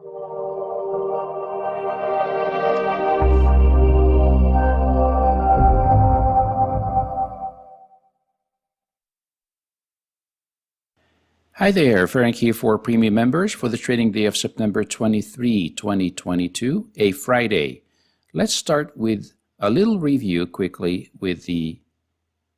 Hi there, Frank here for Premium members for the trading day of September 23, 2022, a Friday. Let's start with a little review quickly with the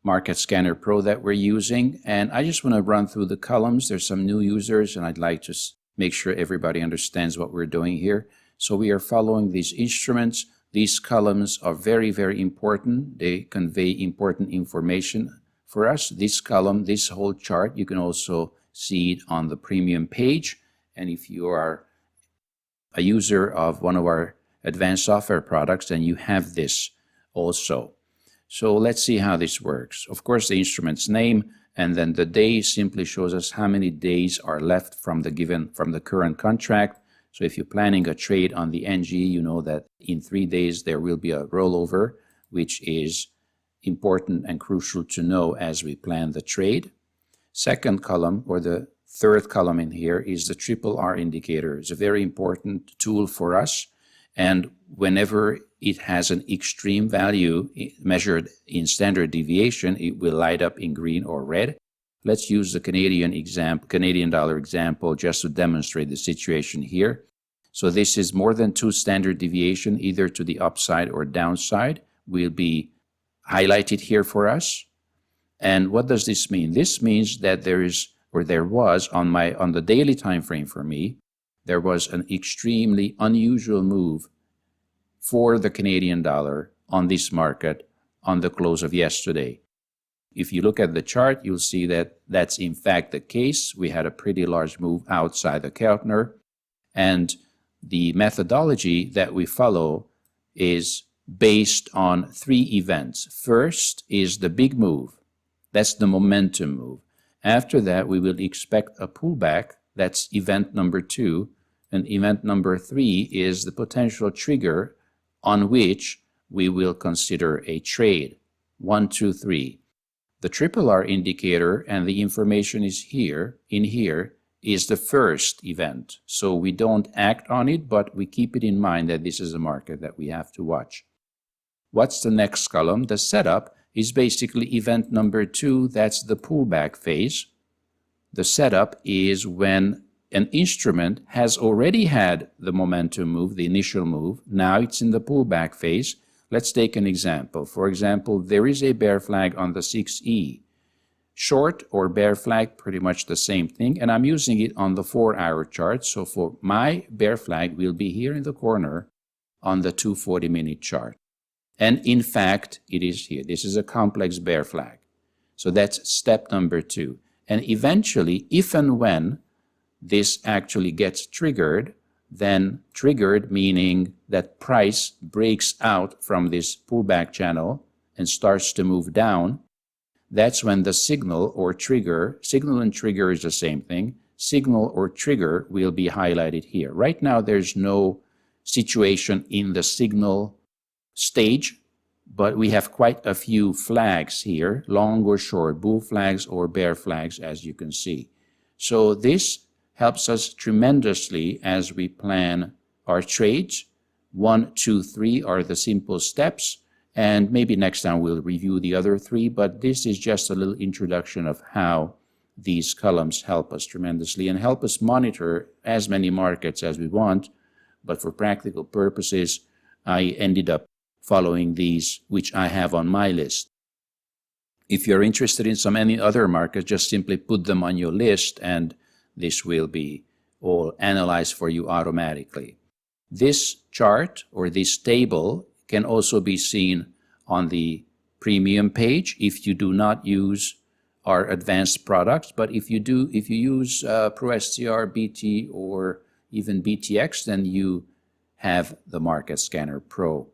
Market Scanner Pro that we're using. And I just want to run through the columns. There's some new users and I'd like to make sure everybody understands what we're doing here. So we are following these instruments. These columns are very, very important. They convey important information for us. This column, this whole chart, you can also see it on the premium page. And if you are a user of one of our advanced software products, then you have this also. So let's see how this works. Of course, the instrument's name, and then the day simply shows us how many days are left from the current contract. So if you're planning a trade on the NG, you know that in 3 days there will be a rollover, which is important and crucial to know as we plan the trade. Second column, or the third column in here, is the triple R indicator. It's a very important tool for us, and whenever it has an extreme value measured in standard deviation, it will light up in green or red. Let's use the Canadian dollar example just to demonstrate the situation here. So this is more than 2 standard deviation, either to the upside or downside, will be highlighted here for us. And what does this mean? This means that there was on the daily time frame for me, there was an extremely unusual move for the Canadian dollar on this market on the close of yesterday. If you look at the chart, you'll see that that's in fact the case. We had a pretty large move outside the Keltner, and the methodology that we follow is based on 3 events. First is the big move. That's the momentum move. After that, we will expect a pullback. That's event number 2. And event number 3 is the potential trigger on which we will consider a trade. 1, 2, 3. The triple R indicator, and the information is here, is the first event. So we don't act on it, but we keep it in mind that this is a market that we have to watch. What's the next column? The setup is basically event number 2. That's the pullback phase. The setup is when an instrument has already had the momentum move, the initial move. Now it's in the pullback phase. Let's take an example. For example, there is a bear flag on the 6E. Short or bear flag, pretty much the same thing, and I'm using it on the 4-hour chart. So for my bear flag will be here in the corner on the 240-minute chart. And in fact, it is here. This is a complex bear flag. So that's step number 2. And eventually, if and when this actually gets triggered, then triggered meaning that price breaks out from this pullback channel and starts to move down, that's when the signal or trigger, signal and trigger is the same thing, signal or trigger will be highlighted here. Right now, there's no situation in the signal stage, but we have quite a few flags here, long or short, bull flags or bear flags, as you can see. So this helps us tremendously as we plan our trades. 1, 2, 3 are the simple steps, and maybe next time we'll review the other 3, but this is just a little introduction of how these columns help us tremendously and help us monitor as many markets as we want. But for practical purposes, I ended up following these, which I have on my list. If you're interested in any other markets, just simply put them on your list and this will be all analyzed for you automatically. This chart or this table can also be seen on the premium page if you do not use our advanced products. But if you do, if you use ProSTR, BT, or even BTX, then you have the Market Scanner Pro.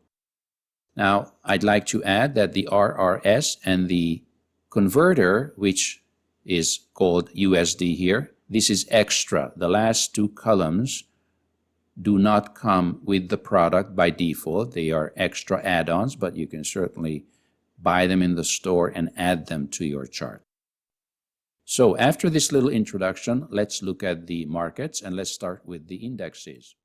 Now, I'd like to add that the RRS and the converter, which is called USD here, this is extra. The last 2 columns do not come with the product by default. They are extra add-ons, but you can certainly buy them in the store and add them to your chart. So after this little introduction, let's look at the markets and let's start with the indexes.